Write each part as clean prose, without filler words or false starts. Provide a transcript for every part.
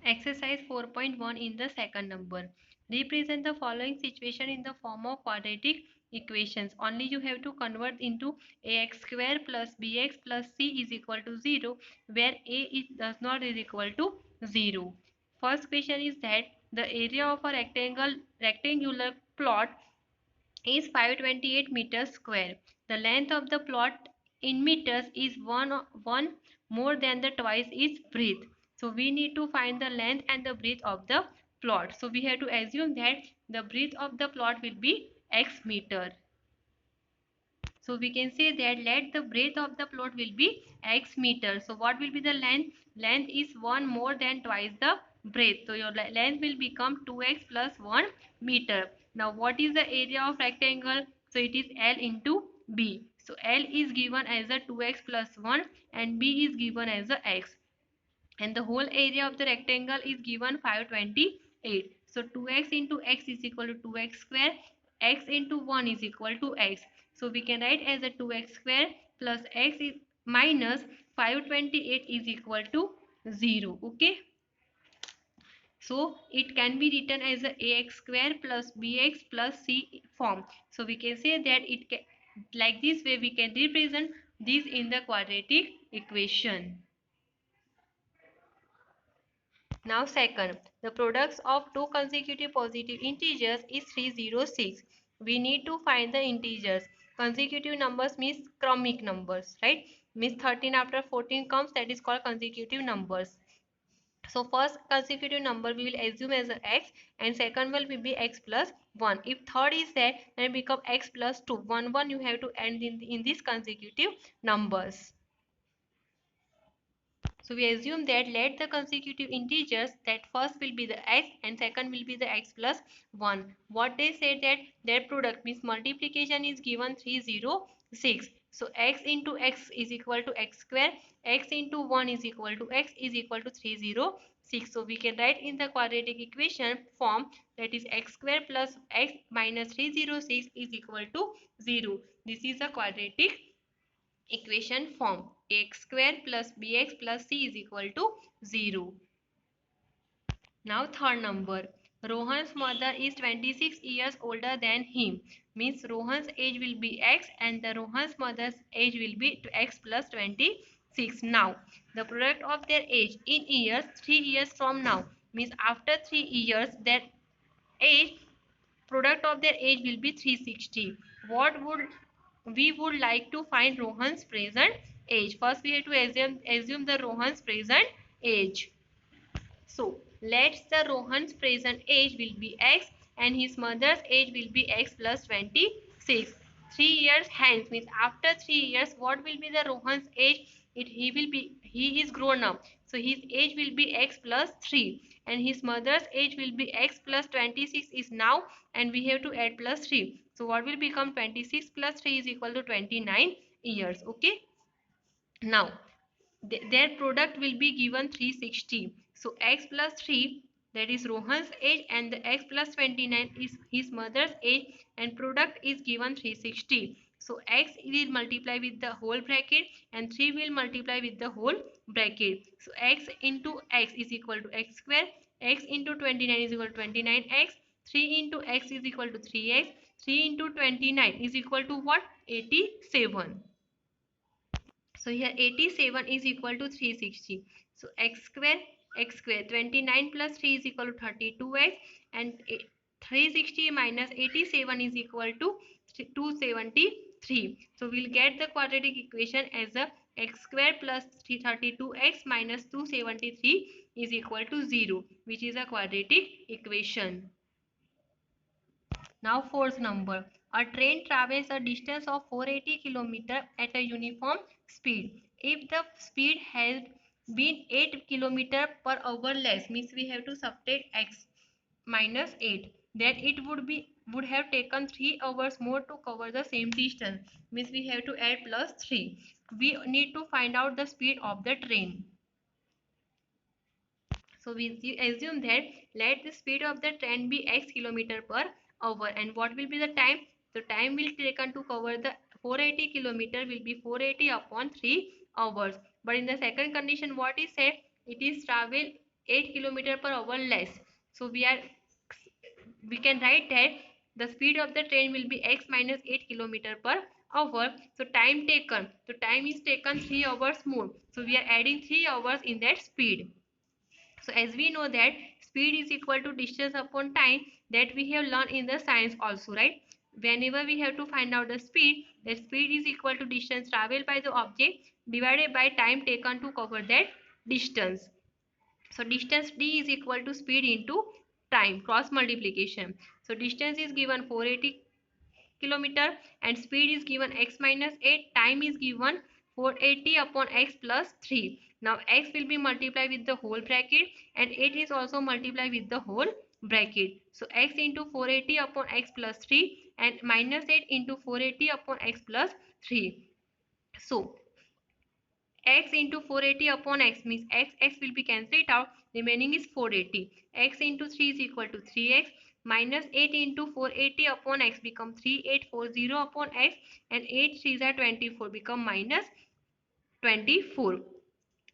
Exercise 4.1 in the second number. Represent the following situation in the form of quadratic equations. Only you have to convert into ax square plus bx plus c is equal to 0, where a is does not is equal to 0. First question is that the area of a rectangular plot is 528 meters square. The length of the plot in meters is one more than the twice its breadth. So we need to find the length and the breadth of the plot. So we have to assume that the breadth of the plot will be x meter. So we can say that let the breadth of the plot will be x meter. So what will be the length? Length is 1 more than twice the breadth. So your length will become 2x plus 1 meter. Now what is the area of rectangle? So it is L into B. So L is given as a 2x plus 1 and B is given as a x. And the whole area of the rectangle is given 528. So 2x into x is equal to 2x square, x into 1 is equal to x. So we can write as a 2x square plus x is minus 528 is equal to 0. Okay. So it can be written as a ax square plus bx plus c form. So we can say that it can, like this way we can represent this in the quadratic equation. Now second, the products of two consecutive positive integers is 306. We need to find the integers. Consecutive numbers means chromic numbers, right? Means 13 after 14 comes, that is called consecutive numbers. So first consecutive number we will assume as a x and second one will be x plus 1. If third is there, then it become x plus 2. 1 you have to end in these consecutive numbers. So we assume that let the consecutive integers that first will be the x and second will be the x plus 1. What they said that their product means multiplication is given 306. So x into x is equal to x square, x into 1 is equal to x is equal to 306. So we can write in the quadratic equation form, that is x square plus x minus 306 is equal to 0. This is a quadratic equation form. Ax square plus bx plus c is equal to 0. Now third number. Rohan's mother is 26 years older than him. Means Rohan's age will be x and the Rohan's mother's age will be x plus 26. Now the product of their age in years 3 years from now. Means after 3 years their age, product of their age will be 360. What would we would like to find Rohan's present age? First we have to assume the Rohan's present age. So let's the Rohan's present age will be x and his mother's age will be x plus 26. 3 years hence means after 3 years what will be the Rohan's age? He is grown up. So his age will be x plus 3 and his mother's age will be x plus 26 is now and we have to add plus 3. So what will become 26 plus 3 is equal to 29 years. Okay. Now their product will be given 360. So x plus 3, that is Rohan's age, and the x plus 29 is his mother's age, and product is given 360. So x will multiply with the whole bracket and 3 will multiply with the whole bracket. So x into x is equal to x square, x into 29 is equal to 29x, 3 into x is equal to 3x, 3 into 29 is equal to what? 87. So here 87 is equal to 360. So x square 29 plus 3 is equal to 32x and 360 minus 87 is equal to 273. So we'll get the quadratic equation as a x square plus 332x minus 273 is equal to 0, which is a quadratic equation. Now fourth number. A train travels a distance of 480 km at a uniform speed. If the speed has been 8 km per hour less, means we have to subtract x minus 8. Then it would have taken 3 hours more to cover the same distance. Means we have to add plus 3. We need to find out the speed of the train. So we assume that let the speed of the train be x km per hour and what will be the time? The time will taken to cover the 480 km will be 480 upon 3 hours. But in the second condition what is said? It is travel 8 kilometer per hour less. So we can write that the speed of the train will be x minus 8 kilometer per hour. So time taken, so time is taken 3 hours more, so we are adding 3 hours in that speed. So as we know that speed is equal to distance upon time, that we have learned in the science also, right? Whenever we have to find out the speed, that speed is equal to distance traveled by the object divided by time taken to cover that distance. So distance d is equal to speed into time, cross multiplication. So distance is given 480 kilometer and speed is given x minus 8, time is given 480 upon x plus 3. Now x will be multiplied with the whole bracket and 8 is also multiplied with the whole bracket. So x into 480 upon x plus 3 and minus 8 into 480 upon x plus 3. So x into 480 upon x means x will be cancelled out, remaining is 480. X into 3 is equal to 3x minus 8 into 480 upon x become 3840 upon x and 8 3s are 24 become minus 24.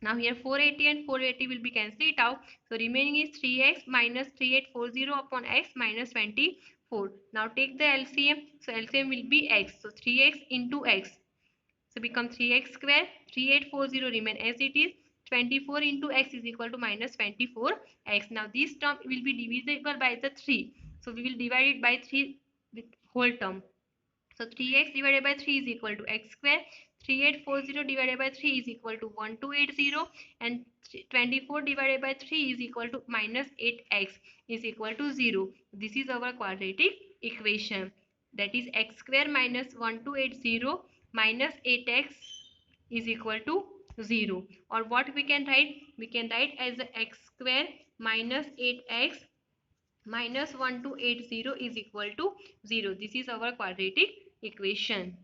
Now here 480 and 480 will be cancelled out, so remaining is 3x minus 3840 upon x minus 24. Now take the LCM, so LCM will be x, so 3x into x, so become 3x square, 3840 remain as it is, 24 into x is equal to minus 24x. Now this term will be divisible by the 3. So we will divide it by 3 with whole term. So 3x divided by 3 is equal to x square. 3840 divided by 3 is equal to 1280 and 24 divided by 3 is equal to minus 8x is equal to 0. This is our quadratic equation. That is x square minus 1280 minus 8x is equal to 0. Or what we can write? We can write as x square minus 8x minus 1280 is equal to 0. This is our quadratic equation.